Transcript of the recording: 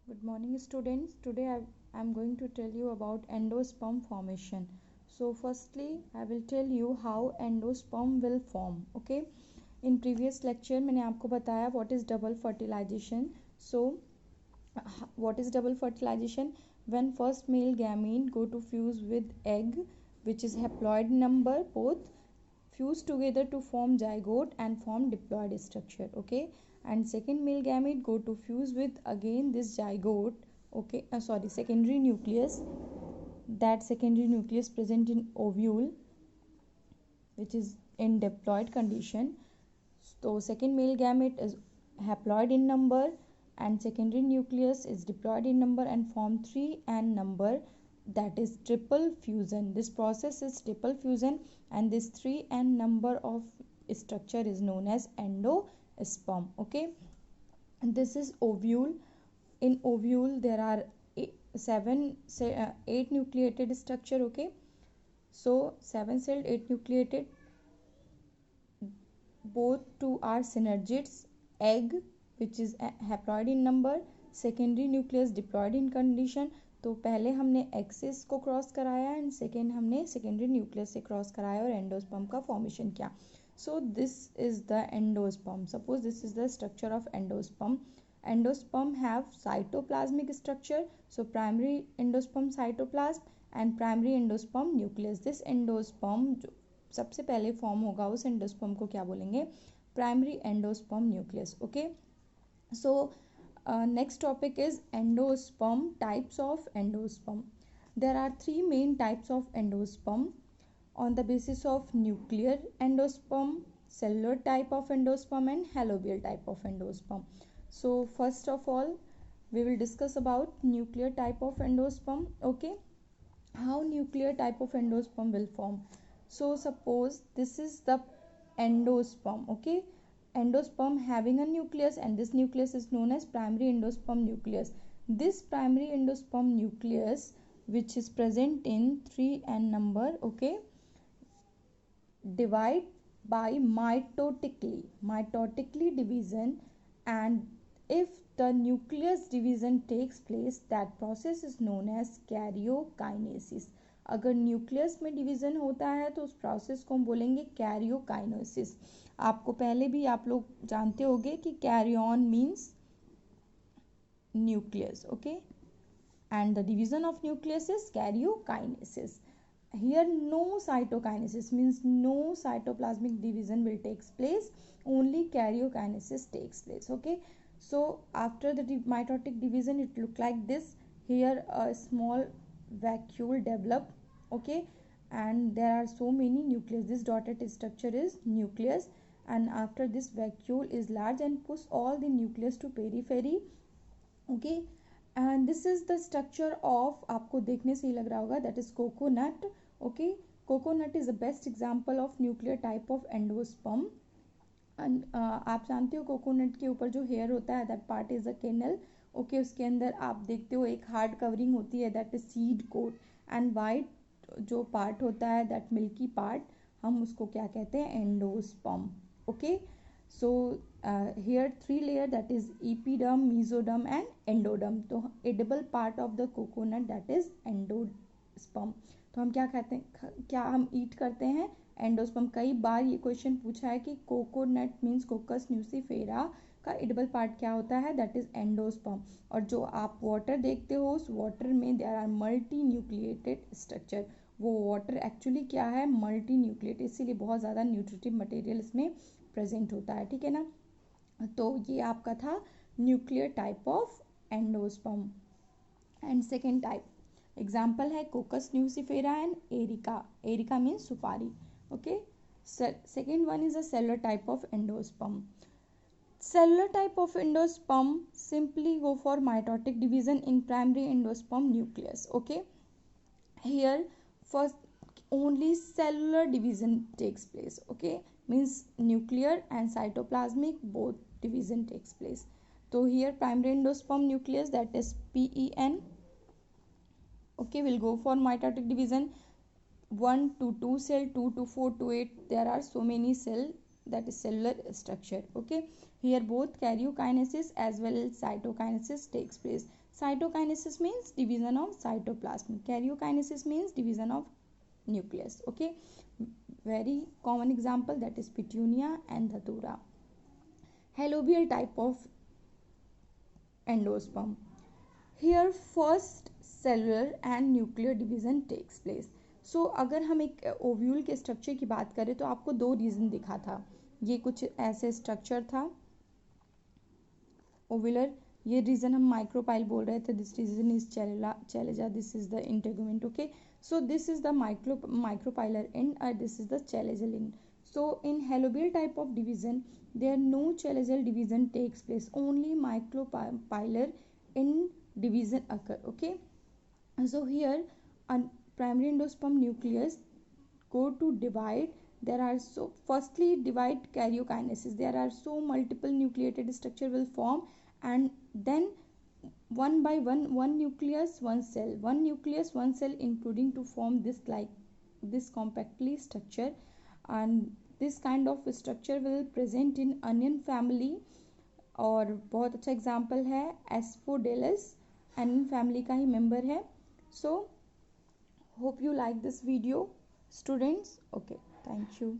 Good morning students. Today I am going to tell you about endosperm formation. So firstly I will tell you how endosperm will form. Okay. In previous lecture मैंने आपको बताया what is double fertilization. So what is double fertilization? When first male gamete go to fuse with egg which is haploid number both fuse together to form zygote and form diploid structure. Okay, and second male gamete go to fuse with again this zygote. Okay, secondary nucleus. That secondary nucleus present in ovule which is in diploid condition. So second male gamete is haploid in number and secondary nucleus is diploid in number and form 3n number, that is triple fusion. This process is triple fusion and this 3n number of structure is known as endosperm. Okay, and this is ovule. In ovule there are 8 nucleated structure. Okay, so 7 celled 8 nucleated, both two are synergids. Egg which is haploid in number, secondary nucleus diploid in condition. तो पहले हमने axis को cross कराया and second हमने secondary nucleus से cross कराया और endosperm का फॉर्मेशन किया. So this is the endosperm. Suppose this is the structure of endosperm. Endosperm have cytoplasmic structure. So primary endosperm cytoplasm and primary endosperm nucleus. This endosperm जो सबसे पहले form होगा उस एंडोस्पर्म को क्या बोलेंगे? Primary endosperm nucleus. Okay, so next topic is endosperm. Types of endosperm. There are three main types of endosperm on the basis of nuclear endosperm, cellular type of endosperm and halobial type of endosperm. So first of all we will discuss about nuclear type of endosperm. Okay, how nuclear type of endosperm will form? So suppose this is the endosperm. Okay, endosperm having a nucleus and this nucleus is known as primary endosperm nucleus. This primary endosperm nucleus which is present in 3n number, okay, divide by mitotically division, and if the nucleus division takes place that process is known as karyokinesis. अगर nucleus में division होता है तो उस process को हम बोलेंगे karyokinesis. आपको पहले भी आप लोग जानते होंगे कि karyon means nucleus. Okay, and the division of nucleus is karyokinesis. Here no cytokinesis means no cytoplasmic division will takes place, only karyokinesis takes place. Okay, so after the mitotic division it look like this. Here a small vacuole develop. Okay, and there are so many nucleus. This dotted structure is nucleus, and after this vacuole is large and push all the nucleus to periphery. Okay, and this is the structure of, आपको देखने से ही लग रहा होगा, that is coconut. Okay, coconut is the best example of nuclear type of endosperm. And आप जानते हो coconut के ऊपर जो हेयर होता है that part is a kernel. Okay, उसके अंदर आप देखते हो एक हार्ड कवरिंग होती है that is seed coat, and white जो पार्ट होता है दैट मिल्की पार्ट, हम उसको क्या कहते हैं? Endosperm. Okay, so here 3 layer that is epiderm, mesoderm and endoderm. तो edible part of the coconut that is endosperm. तो हम क्या कहते हैं, क्या हम ईट करते हैं? एंडोस्पर्म. कई बार ये क्वेश्चन पूछा है कि कोकोनट मीन्स कोकस न्यूसीफेरा का एडिबल पार्ट क्या होता है? That is endosperm. और जो आप वाटर देखते हो उस वाटर में there are multi nucleated structure. वो वाटर एक्चुअली क्या है? मल्टी न्यूक्लिएटेड, इसीलिए बहुत ज़्यादा न्यूट्रिटिव मटेरियल इसमें प्रेजेंट होता है. ठीक है ना? तो ये आपका था nuclear type of endosperm. And second type example है cocos nucifera and areca. Areca means supari. Okay, second one is a cellular type of endosperm. Cellular type of endosperm simply go for mitotic division in primary endosperm nucleus. Okay, here first only cellular division takes place. Okay, means nuclear and cytoplasmic both division takes place. So here primary endosperm nucleus, that is PEN, okay, will go for mitotic division. 1 to 2 cell, 2 to 4 to 8, there are so many cell that is cellular structure. Okay, here both karyokinesis as well as cytokinesis takes place. Cytokinesis means division of cytoplasm, karyokinesis means division of nucleus. Okay, very common example, that is petunia and dhatura. Halobial type of endosperm. Here first cellular and nuclear division takes place. सो अगर हम एक ovule के structure की बात करें तो आपको दो रीजन दिखा था, ये कुछ ऐसे स्ट्रक्चर था ओव्यूलर, ये रीजन हम माइक्रोपाइल बोल रहे थे, this region is chalaza, this is the integument. Okay, so this is the micropylar end and this is the chalazal end. So in halobial type of division there no chalazal division takes place, only micropylar end division occur. Okay, so here a primary endosperm nucleus go to divide. There are so firstly divide karyokinesis, there are so multiple nucleated structure will form, and then one by one nucleus one cell, one nucleus one cell including to form this like this compactly structure. And this kind of structure will present in onion family, और बहुत अच्छा example है एस्फोडेलस, onion family का ही member है. So hope you like this video students. Okay, thank you.